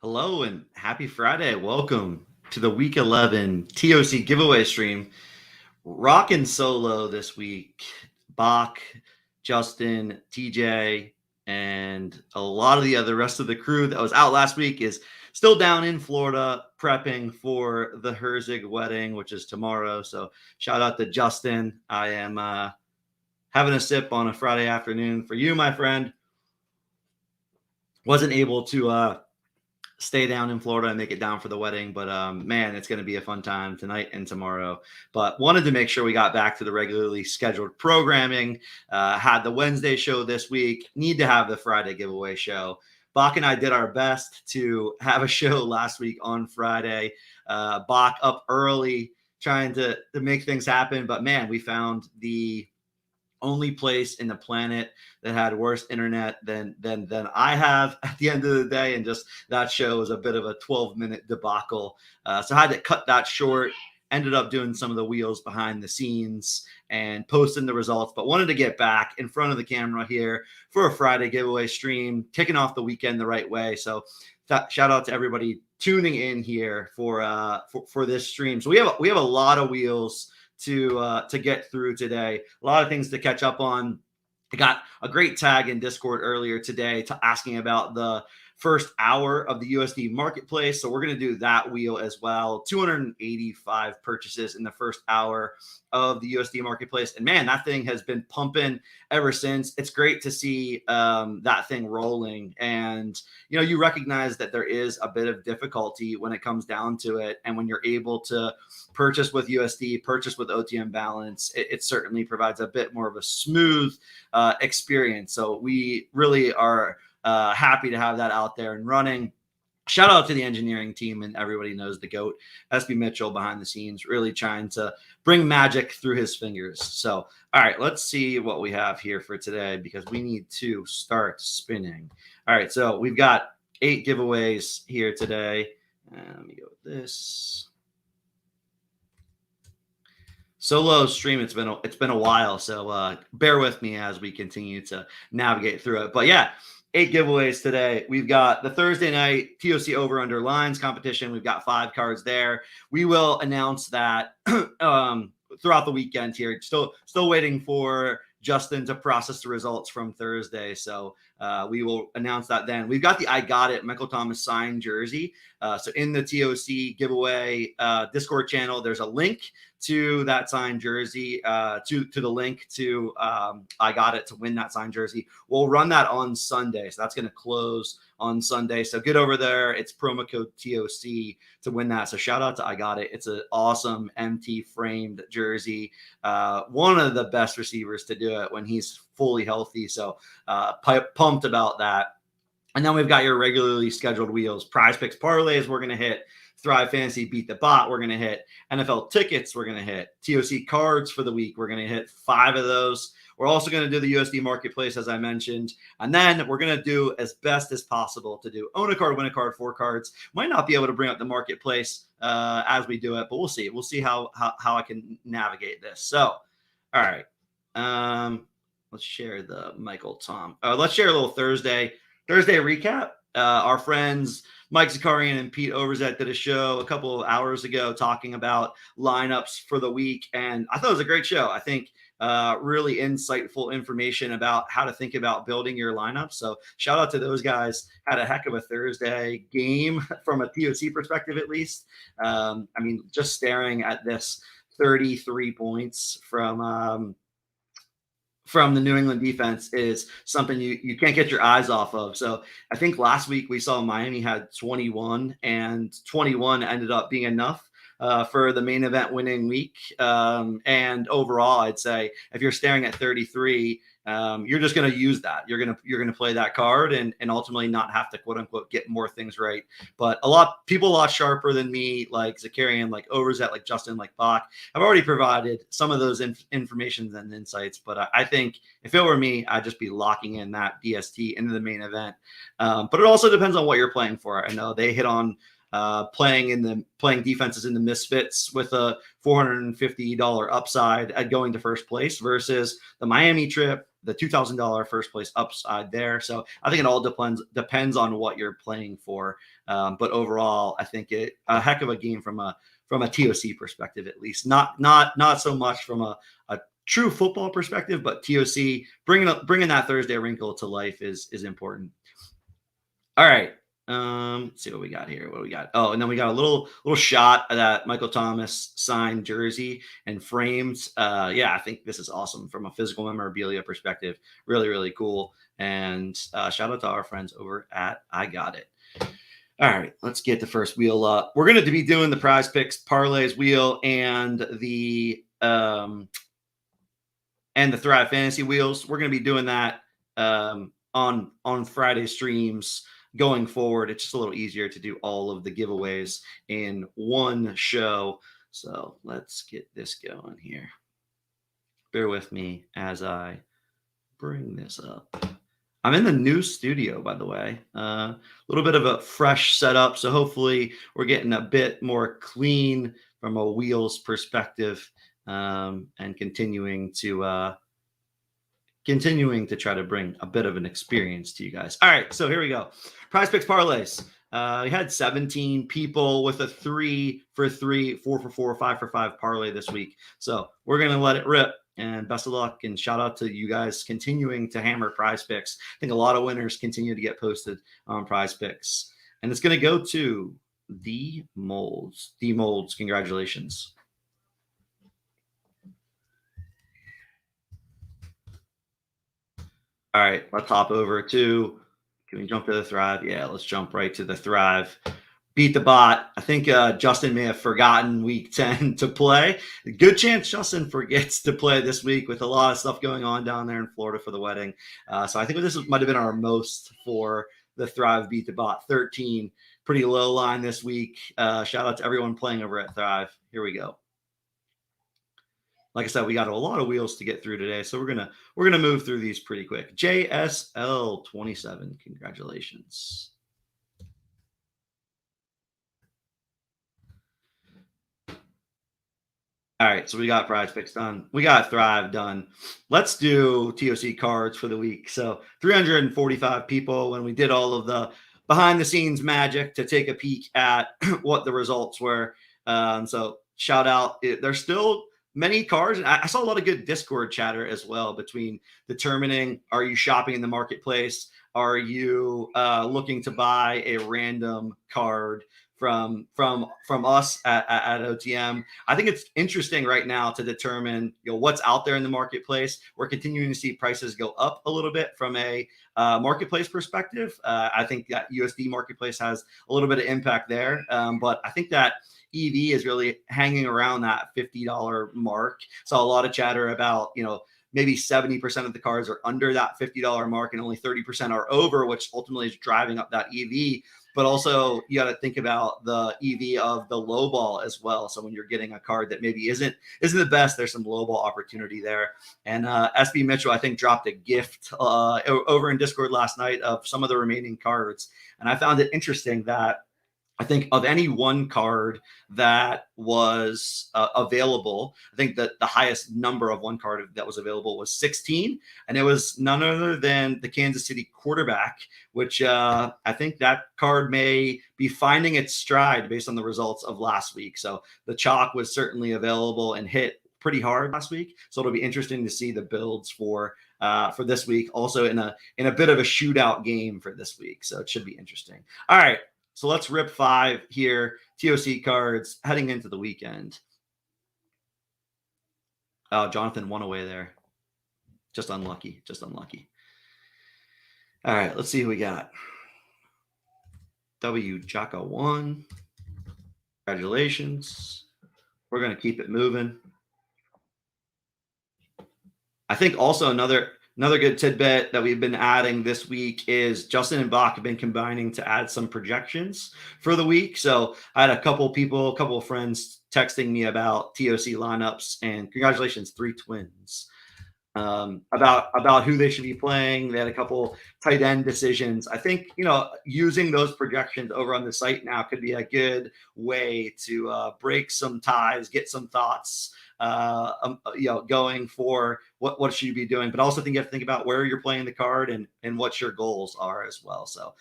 Hello and happy Friday. Welcome to the Week 11 TOC giveaway stream. Rockin' solo this week. Bach, Justin, TJ, and a lot of the rest of the crew that was out last week is still down in Florida prepping for the Herzig wedding, which is tomorrow. So shout out to Justin. I am having a sip on a Friday afternoon for you, my friend. Wasn't able to stay down in Florida and make it down for the wedding. But man, it's going to be a fun time tonight and tomorrow. But wanted to make sure we got back to the regularly scheduled programming. Had the Wednesday show this week. Need to have the Friday giveaway show. Bach and I did our best to have a show last week on Friday. Bach up early trying to make things happen. But man, we found the only place in the planet that had worse internet than I have at the end of the day. And just that show was a bit of a 12-minute debacle. So I had to cut that short, ended up doing some of the wheels behind the scenes and posting the results, but wanted to get back in front of the camera here for a Friday giveaway stream, kicking off the weekend the right way. So shout out to everybody tuning in here for this stream. So we have a lot of wheels to get through today. A lot of things to catch up on. I got a great tag in Discord earlier today asking about the first hour of the USD marketplace. So we're going to do that wheel as well. 285 purchases in the first hour of the USD marketplace. And man, that thing has been pumping ever since. It's great to see that thing rolling. And, you know, you recognize that there is a bit of difficulty when it comes down to it. And when you're able to purchase with USD, purchase with OTM balance, it certainly provides a bit more of a smooth experience. So we really are happy to have that out there and running. Shout out to the engineering team, and everybody knows the GOAT, SB Mitchell, behind the scenes, really trying to bring magic through his fingers. So, all right, let's see what we have here for today because we need to start spinning. All right, so we've got 8 giveaways here today. Let me go with this. Solo stream, it's been a while, so bear with me as we continue to navigate through it. But yeah, 8 giveaways today. We've got the Thursday night TOC over under lines competition. We've got 5 cards there. We will announce that throughout the weekend here. Still waiting for Justin to process the results from Thursday. So we will announce that then. We've got the I Got It Michael Thomas signed jersey. So in the TOC giveaway Discord channel, there's a link to that signed jersey, to the link to I Got It to win that signed jersey. We'll run that on Sunday. So that's going to close on Sunday. So get over there. It's promo code TOC to win that. So shout out to I Got It. It's an awesome MT framed jersey. One of the best receivers to do it when he's fully healthy. So pumped about that. And then we've got your regularly scheduled wheels, Prize Picks parlays we're going to hit, Thrive Fantasy Beat the Bot we're going to hit, NFL tickets we're going to hit, TOC cards for the week we're going to hit 5 of those. We're also going to do the USD marketplace, as I mentioned. And then we're going to do as best as possible to do own a card, win a card, 4 cards. Might not be able to bring up the marketplace as we do it, but we'll see. We'll see how I can navigate this. So, all right. Let's share the Michael Tom. Let's share a little Thursday recap. Our friends Mike Zakarian and Pete Overzet did a show a couple of hours ago talking about lineups for the week. And I thought it was a great show. I think really insightful information about how to think about building your lineup. So shout out to those guys. Had a heck of a Thursday game from a TOC perspective, at least. I mean, just staring at this 33 points from the New England defense is something you can't get your eyes off of. So I think last week we saw Miami had 21, and 21 ended up being enough for the main event winning week. And overall, I'd say if you're staring at 33, you're just going to use that. You're going to play that card and ultimately not have to quote unquote get more things right. But a lot sharper than me, like Zakarian, like Overzet, like Justin, like Bach, have already provided some of those informations and insights. But I think if it were me, I'd just be locking in that DST into the main event. But it also depends on what you're playing for. I know they hit on playing defenses in the misfits with a $450 upside at going to first place versus the Miami trip, the $2,000 first place upside there. So I think it all depends on what you're playing for. But overall, I think a heck of a game from a TOC perspective, at least not so much from a true football perspective, but TOC bringing that Thursday wrinkle to life is important. All right. Let's see what we got here. What do we got? Oh, and then we got a little shot of that Michael Thomas signed jersey and frames. Yeah, I think this is awesome from a physical memorabilia perspective. Really, really cool. And shout out to our friends over at I Got It. All right, let's get the first wheel up. We're going to be doing the Prize Picks parlays wheel and the Thrive Fantasy wheels. We're going to be doing that on Friday streams. Going forward, it's just a little easier to do all of the giveaways in one show. So let's get this going here. Bear with me as I bring this up. I'm in the new studio, by the way. A little bit of a fresh setup. So hopefully we're getting a bit more clean from a wheels perspective, and continuing to try to bring a bit of an experience to you guys. All right, so here we go. Prize Picks parlays. We had 17 people with a 3 for 3, 4 for 4, 5 for 5 parlay this week. So we're going to let it rip, and best of luck, and shout out to you guys continuing to hammer Prize Picks. I think a lot of winners continue to get posted on Prize Picks, and it's going to go to D Molds. D Molds, congratulations. All right, let's hop over to, can we jump to the Thrive? Yeah, let's jump right to the Thrive. Beat the Bot. I think Justin may have forgotten week 10 to play. Good chance Justin forgets to play this week with a lot of stuff going on down there in Florida for the wedding. So I think this might have been our most for the Thrive Beat the Bot. 13, pretty low line this week. Shout out to everyone playing over at Thrive. Here we go. Like I said, we got a lot of wheels to get through today, so we're gonna move through these pretty quick. JSL 27, congratulations. All right, so we got Prize Picks done. We got Thrive done. Let's do TOC cards for the week. So 345 people when we did all of the behind the scenes magic to take a peek at what the results were. So shout out. They're still many cards. And I saw a lot of good Discord chatter as well between determining, are you shopping in the marketplace? Are you looking to buy a random card from us at OTM? I think it's interesting right now to determine what's out there in the marketplace. We're continuing to see prices go up a little bit from a marketplace perspective. I think that USD marketplace has a little bit of impact there, but I think that EV is really hanging around that $50 mark. Saw a lot of chatter about, maybe 70% of the cards are under that $50 mark and only 30% are over, which ultimately is driving up that EV. But also you got to think about the EV of the low ball as well. So when you're getting a card that maybe isn't the best, there's some low ball opportunity there. And SB Mitchell, I think, dropped a gift over in Discord last night of some of the remaining cards. And I found it interesting that I think of any one card that was available, I think that the highest number of one card that was available was 16. And it was none other than the Kansas City quarterback, which I think that card may be finding its stride based on the results of last week. So the chalk was certainly available and hit pretty hard last week. So it'll be interesting to see the builds for this week, also in a bit of a shootout game for this week. So it should be interesting. All right. So let's rip 5 here. TOC cards heading into the weekend. Oh, Jonathan won away there. Just unlucky. All right, let's see who we got. W Jaka 1. Congratulations. We're going to keep it moving. I think also another good tidbit that we've been adding this week is Justin and Bach have been combining to add some projections for the week. So I had a couple of friends texting me about TOC lineups, and congratulations, 3 twins, about who they should be playing. They had a couple tight end decisions. I think, using those projections over on the site now could be a good way to break some ties, get some thoughts going for what should you be doing, but also think you have to think about where you're playing the card and what your goals are as well. So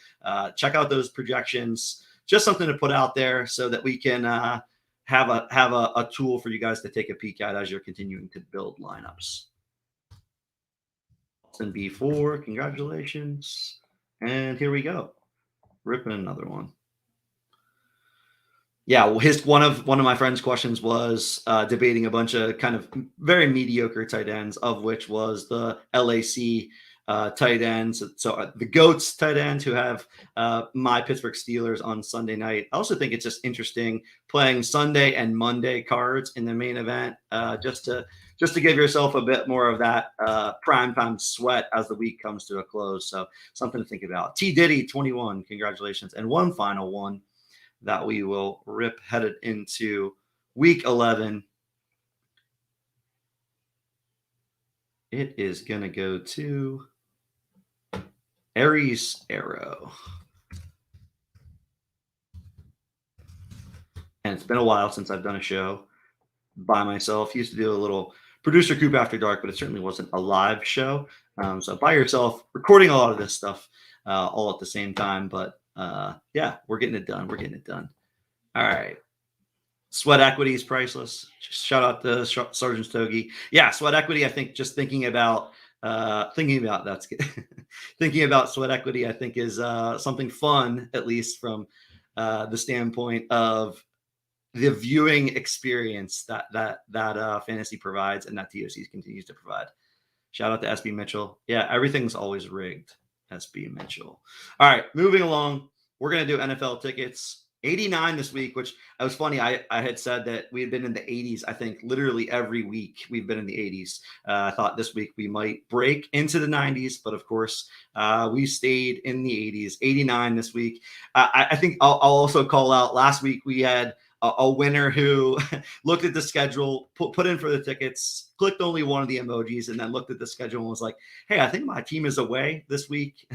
check out those projections, just something to put out there so that we can have a tool for you guys to take a peek at as you're continuing to build lineups. And B4, congratulations. And here we go. Ripping another one. Yeah, one of my friend's questions was debating a bunch of kind of very mediocre tight ends, of which was the LAC tight ends. So the GOATs tight ends who have my Pittsburgh Steelers on Sunday night. I also think it's just interesting playing Sunday and Monday cards in the main event, just to give yourself a bit more of that primetime sweat as the week comes to a close. So something to think about. T Diddy 21, congratulations, and one final one that we will rip headed into week 11. It is going to go to Aries Arrow. And it's been a while since I've done a show by myself. Used to do a little producer Cupe After Dark, but it certainly wasn't a live show. So by yourself, recording a lot of this stuff all at the same time. But yeah, we're getting it done. All right. Sweat equity is priceless. Just shout out to Sergeant Stogie. Yeah, sweat equity. I think just thinking about that's good. Thinking about sweat equity, I think is something fun, at least from the standpoint of the viewing experience that fantasy provides and that TOC continues to provide. Shout out to SB Mitchell. Yeah, everything's always rigged. SB Mitchell. All right, moving along. We're gonna do NFL tickets. 89 this week, which I was funny. I had said that we had been in the 80s. I think literally every week we've been in the 80s. I thought this week we might break into the 90s, but of course we stayed in the 80s. 89 this week. I think I'll also call out last week we had a winner who looked at the schedule, put in for the tickets, clicked only one of the emojis, and then looked at the schedule and was like, hey, I think my team is away this week.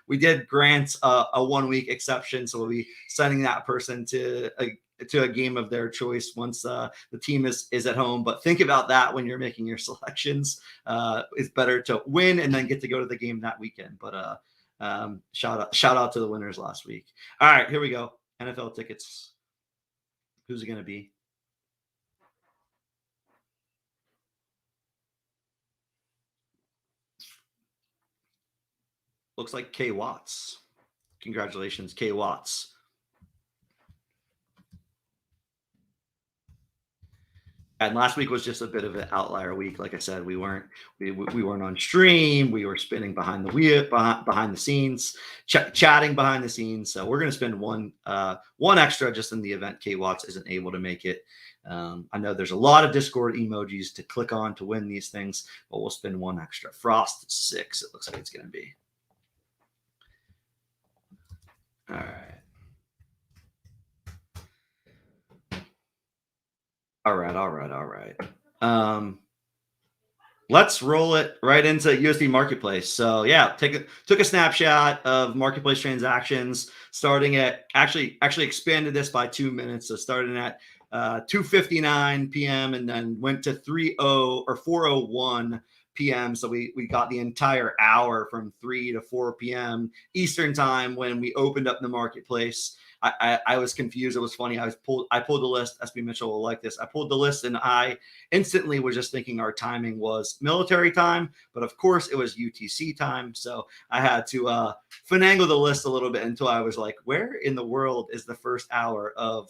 We did grant a 1 week exception, so we'll be sending that person to a game of their choice once the team is at home. But think about that when you're making your selections. It's better to win and then get to go to the game that weekend. But shout out to the winners last week. All right, here we go. NFL tickets. Who's it going to be? looks like K Watts. Congratulations, K Watts. And last week was just a bit of an outlier week. Like I said, we weren't on stream. We were spinning behind the wheel, behind the scenes, chatting behind the scenes. So we're going to spend one extra just in the event K Watts isn't able to make it. I know there's a lot of Discord emojis to click on to win these things, but we'll spend one extra. Frost 6, it looks like it's going to be. All right. All right. Let's roll it right into USD Marketplace. So yeah, took a snapshot of Marketplace transactions starting at actually expanded this by 2 minutes. So starting at 2:59 p.m. and then went to 4:01 p.m. So we got the entire hour from 3 to 4 p.m. Eastern time when we opened up the marketplace. I was confused. It was funny. I pulled the list. SB Mitchell will like this. I pulled the list and I instantly was just thinking our timing was military time, but of course it was UTC time. So I had to finagle the list a little bit until I was like, where in the world is the first hour of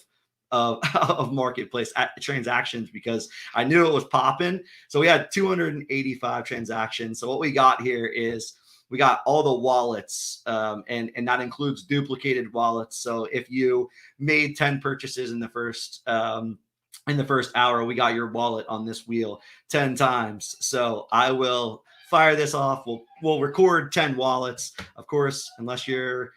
marketplace transactions, because I knew it was popping. So we had 285 transactions. So what we got here is we got all the wallets, and that includes duplicated wallets. So if you made 10 purchases in the first hour, we got your wallet on this wheel 10 times. So I will fire this off. We'll record 10 wallets, of course, unless you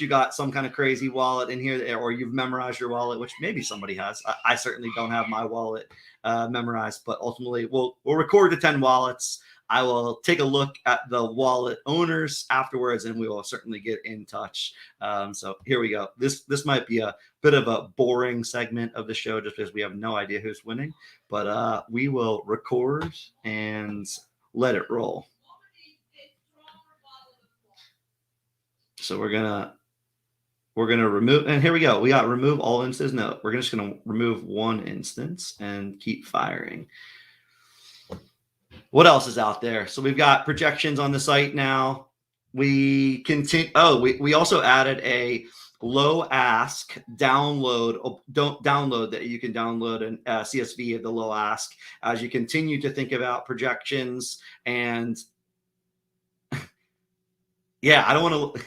got some kind of crazy wallet in here, or you've memorized your wallet, which maybe somebody has. I certainly don't have my wallet memorized, but ultimately we'll record the 10 wallets. I will take a look at the wallet owners afterwards, and we will certainly get in touch. So here we go. This might be a bit of a boring segment of the show just because we have no idea who's winning, but we will record and let it roll. So we're gonna remove, and here we go. We got remove all instances. No, we're just gonna remove one instance and keep firing. What else is out there? So we've got projections on the site now. We continue. Oh, we also added a low ask download. Don't download that you can download an CSV of the low ask as you continue to think about projections. And yeah, I don't want to.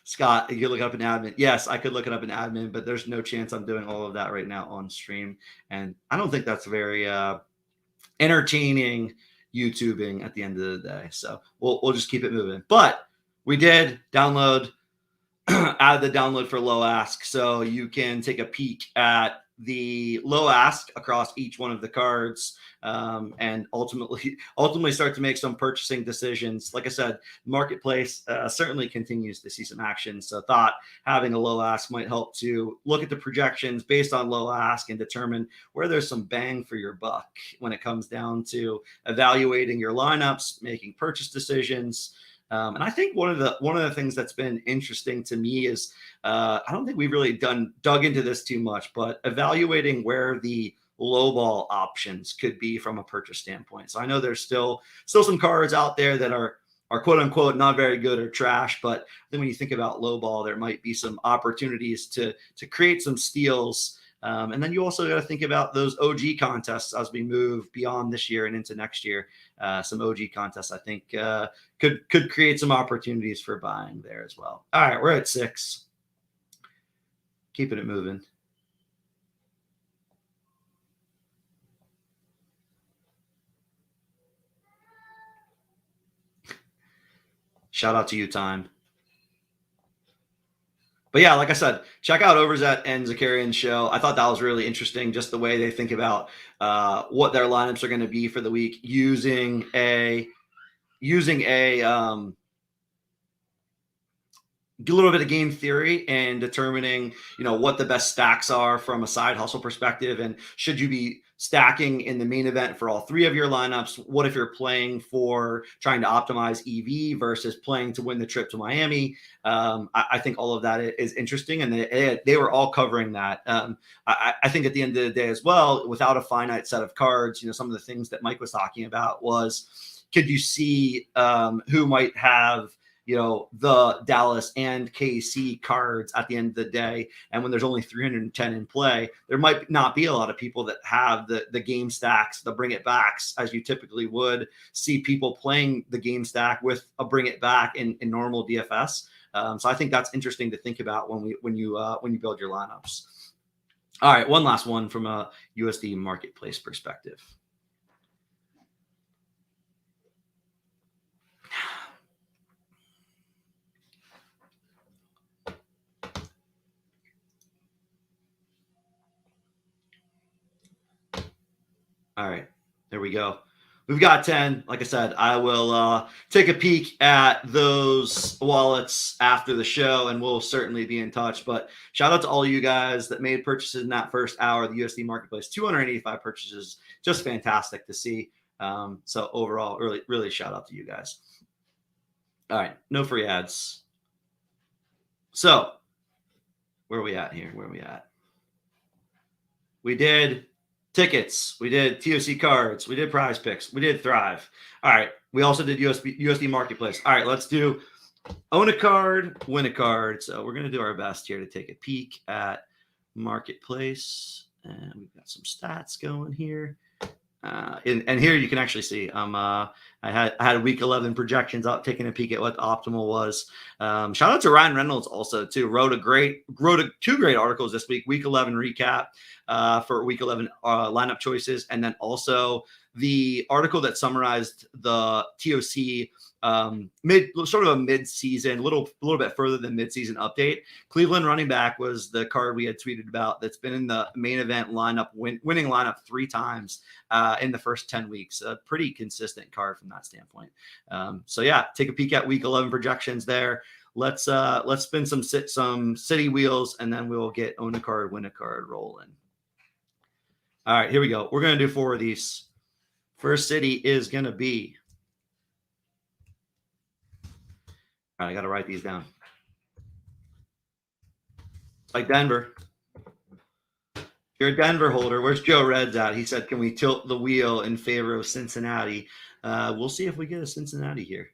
Scott, you can look up an admin. Yes, I could look it up in admin, but there's no chance I'm doing all of that right now on stream. And I don't think that's very entertaining YouTubing at the end of the day. So we'll just keep it moving. But we did download, add the download for low ask. So you can take a peek at the low ask across each one of the cards, and ultimately start to make some purchasing decisions. Like I said, marketplace certainly continues to see some action. So thought having a low ask might help to look at the projections based on low ask and determine where there's some bang for your buck when it comes down to evaluating your lineups, making purchase decisions. And I think one of the things that's been interesting to me is I don't think we've really dug into this too much, but evaluating where the lowball options could be from a purchase standpoint. So I know there's still some cards out there that are quote unquote not very good or trash, but then when you think about lowball, there might be some opportunities to create some steals. And then you also got to think about those OG contests as we move beyond this year and into next year. Some OG contests, I think, could create some opportunities for buying there as well. All right, we're at 6. Keeping it moving. Shout out to you, Time. But yeah, like I said, check out Overzet and Zakarian's show. I thought that was really interesting, just the way they think about what their lineups are going to be for the week using a little bit of game theory and determining, what the best stacks are from a side hustle perspective. And should you be stacking in the main event for all 3 of your lineups? What if you're playing for trying to optimize EV versus playing to win the trip to Miami? I think all of that is interesting, and they were all covering that. I think at the end of the day as well, without a finite set of cards, some of the things that Mike was talking about was, could you see who might have, you know, the Dallas and KC cards at the end of the day? And when there's only 310 in play, there might not be a lot of people that have the game stacks, the bring it backs, as you typically would see people playing the game stack with a bring it back in normal DFS. So I think that's interesting to think about when you build your lineups. All right, one last one from a USD marketplace perspective. All right, there we go. We've got 10. Like I said, I will take a peek at those wallets after the show, and we'll certainly be in touch. But shout out to all you guys that made purchases in that first hour of the USD marketplace. 285 purchases, just fantastic to see. So overall, really shout out to you guys. All right, no free ads. So where are we at here? Where are we at? We did tickets. We did TOC cards. We did prize picks. We did Thrive. All right. We also did USD marketplace. All right. Let's do own a card, win a card. So we're going to do our best here to take a peek at marketplace. And we've got some stats going here. And here you can actually see I had week 11 projections up, taking a peek at what the optimal was. Shout out to Ryan Reynolds also too. Wrote two great articles this week. Week 11 recap for week 11 lineup choices, and then also the article that summarized the TOC sort of a mid-season, a little bit further than mid-season update. Cleveland running back was the card we had tweeted about that's been in the main event lineup, winning lineup 3 times in the first 10 weeks. A pretty consistent card from that standpoint. So yeah, take a peek at week 11 projections there. Let's spin some city wheels, and then we will get own a card, win a card rolling. All right, here we go. We're going to do 4 of these. First city is going to be, all right, I got to write these down. Like Denver. If you're a Denver holder, where's Joe Reds at? He said, can we tilt the wheel in favor of Cincinnati? We'll see if we get a Cincinnati here.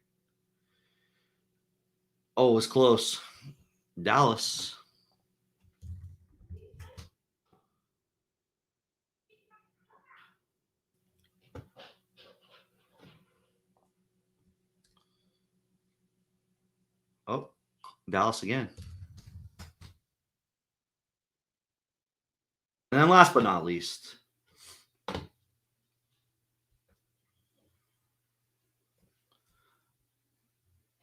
Oh, it's close. Dallas. Oh, Dallas again. And then last but not least, is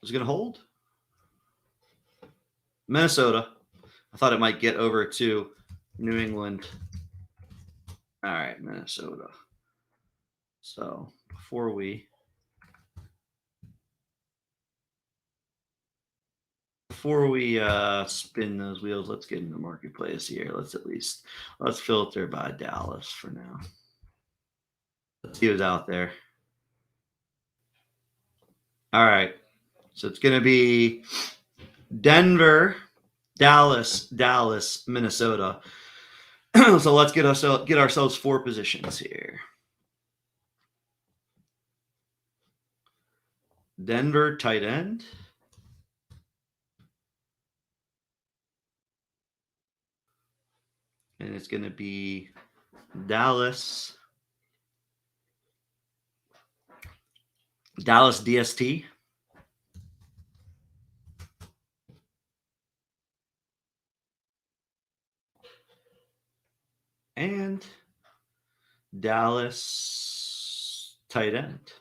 it going to hold? Minnesota. I thought it might get over to New England. All right, Minnesota. So before we spin those wheels, let's get into marketplace here. Let's filter by Dallas for now. Let's see who's out there. All right. So it's going to be Denver, Dallas, Minnesota. So let's get ourselves 4 positions here. Denver tight end. And it's going to be Dallas DST. And Dallas tight end.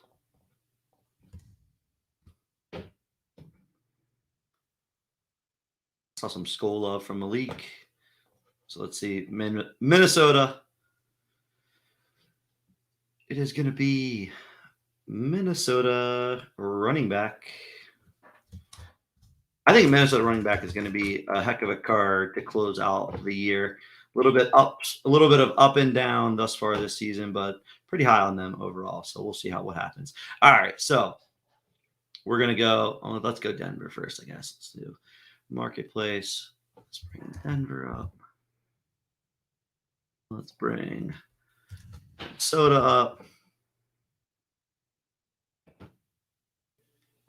Saw some Scola from Malik. So let's see. Minnesota. It is going to be Minnesota running back. I think Minnesota running back is going to be a heck of a card to close out the year. A little bit of up and down thus far this season, but pretty high on them overall. So we'll see what happens. All right, so we're gonna go. Let's go Denver first, I guess. Let's do marketplace. Let's bring Denver up. Let's bring Soda up.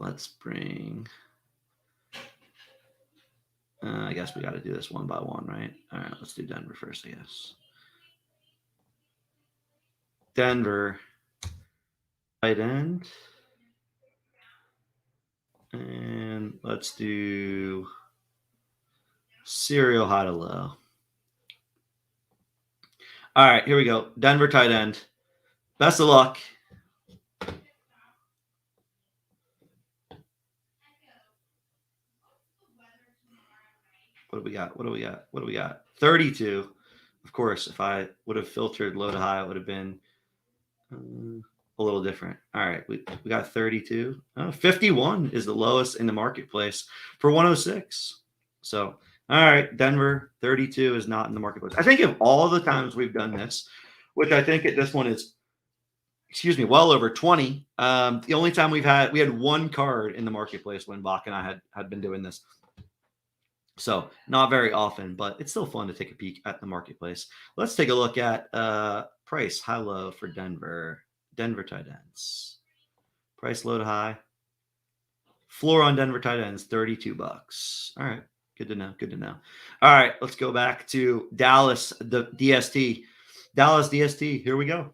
let's bring. I guess we got to do this one by one, right? All right, let's do Denver first, I guess. Denver, tight end. And let's do serial high to low. All right, here we go. Denver tight end. Best of luck. What do we got? What do we got? What do we got? 32. Of course, if I would have filtered low to high, it would have been a little different. All right, we got 32. 51 is the lowest in the marketplace for 106. So, all right, Denver 32 is not in the marketplace. I think of all the times we've done this, which I think at this one is, well over 20. The only time we had one card in the marketplace when Bach and I had been doing this. So not very often, but it's still fun to take a peek at the marketplace. Let's take a look at price high low for Denver tight ends. Price low to high. Floor on Denver tight ends, $32. All right, good to know. Good to know. All right, let's go back to Dallas, the DST. Dallas DST. Here we go.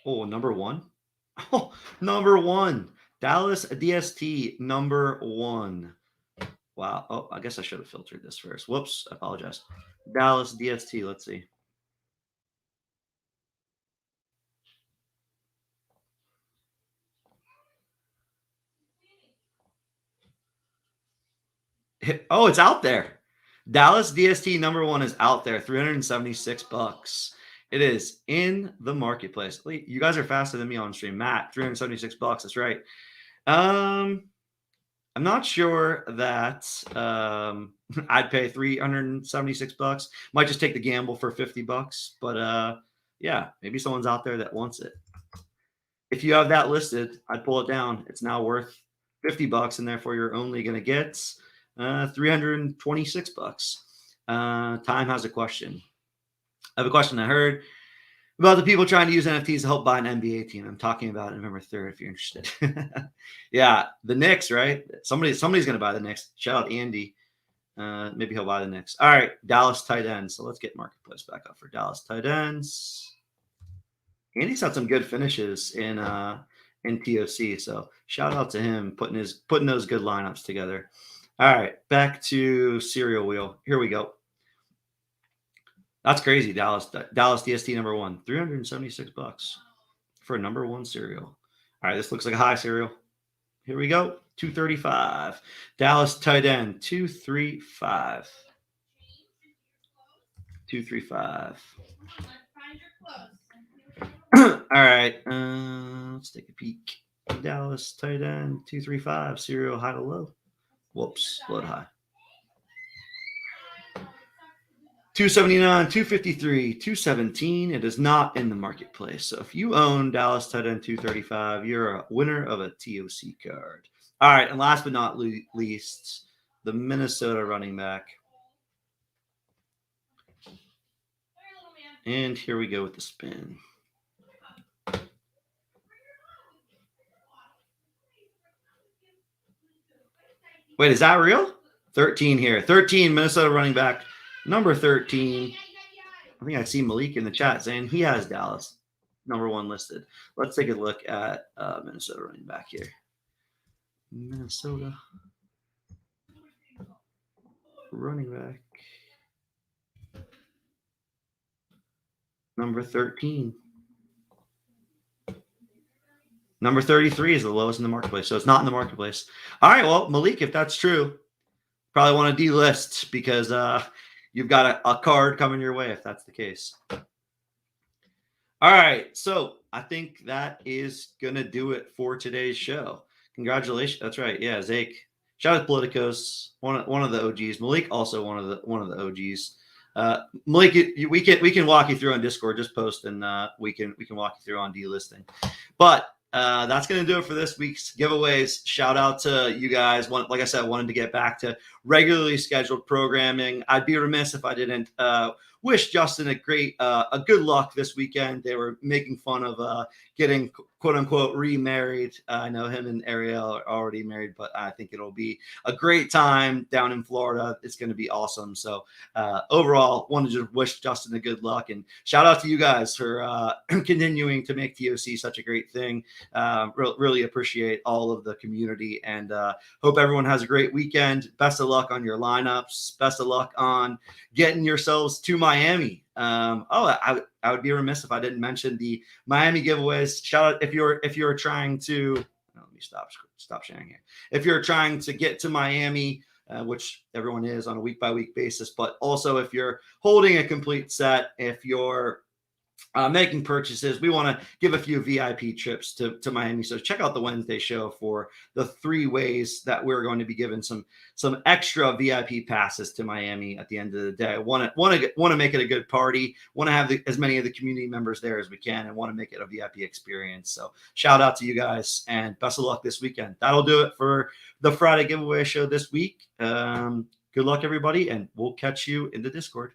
Oh, number one. Oh, number one. Dallas DST, number one. Wow. Oh, I guess I should have filtered this first. Whoops. I apologize. Dallas DST. Let's see. Oh, it's out there. Dallas DST number one is out there. $376. It is in the marketplace. You guys are faster than me on stream. Matt, $376. That's right. I'm not sure that I'd pay $376. Might just take the gamble for $50. But yeah, maybe someone's out there that wants it. If you have that listed, I'd pull it down. It's now worth $50, and therefore you're only going to get $326. Time has a question. I have a question I heard about the people trying to use NFTs to help buy an NBA team. I'm talking about November 3rd if you're interested. Yeah, the Knicks, right? Somebody's going to buy the Knicks. Shout out Andy. Maybe he'll buy the Knicks. All right, Dallas tight ends. So let's get marketplace back up for Dallas tight ends. Andy's had some good finishes in TOC. So shout out to him putting those good lineups together. All right, back to Serial Wheel. Here we go. That's crazy. Dallas DST number one, $376 for a number one cereal. All right, this looks like a high cereal. Here we go. 235. Dallas tight end, 235. 235. All right, let's take a peek. Dallas tight end, 235. Cereal high to low. Whoops, low to high. 279, 253, 217. It is not in the marketplace. So if you own Dallas tight end 235, you're a winner of a TOC card. All right, and last but not least, the Minnesota running back. And here we go with the spin. Wait, is that real? 13 here. 13, Minnesota running back. Number 13. I think I see Malik in the chat saying he has Dallas number one listed. Let's take a look at Minnesota running back here. Minnesota running back. Number 13. Number 33 is the lowest in the marketplace. So it's not in the marketplace. All right. Well, Malik, if that's true, probably want to delist because you've got a card coming your way if that's the case. All right. So I think that is going to do it for today's show. Congratulations. That's right. Yeah, Zake. Shout out to Politicos, one of the OGs. Malik, also one of the OGs. Malik, we can walk you through on Discord. Just post and we can walk you through on delisting. But That's going to do it for this week's giveaways. Shout out to you guys. Like I said, I wanted to get back to regularly scheduled programming. I'd be remiss if I didn't wish Justin a good luck this weekend. They were making fun of getting quote unquote remarried. I know him and Ariel are already married, but I think it'll be a great time down in Florida. It's going to be awesome. So overall, wanted to wish Justin a good luck, and shout out to you guys for continuing to make TOC such a great thing. Really appreciate all of the community, and hope everyone has a great weekend. Best of luck on your lineups. Best of luck on getting yourselves to Miami. I would be remiss if I didn't mention the Miami giveaways. Shout out if you're trying to. Let me stop sharing here. If you're trying to get to Miami, which everyone is on a week-by-week basis, but also if you're holding a complete set, if you're making purchases, we want to give a few VIP trips to Miami. So check out the Wednesday show for the 3 ways that we're going to be giving some extra VIP passes to Miami at the end of the day. Want to make it a good party. Want to have as many of the community members there as we can, and want to make it a VIP experience. So shout out to you guys, and best of luck this weekend. That'll do it for the Friday giveaway show this week. Good luck, everybody, and we'll catch you in the Discord.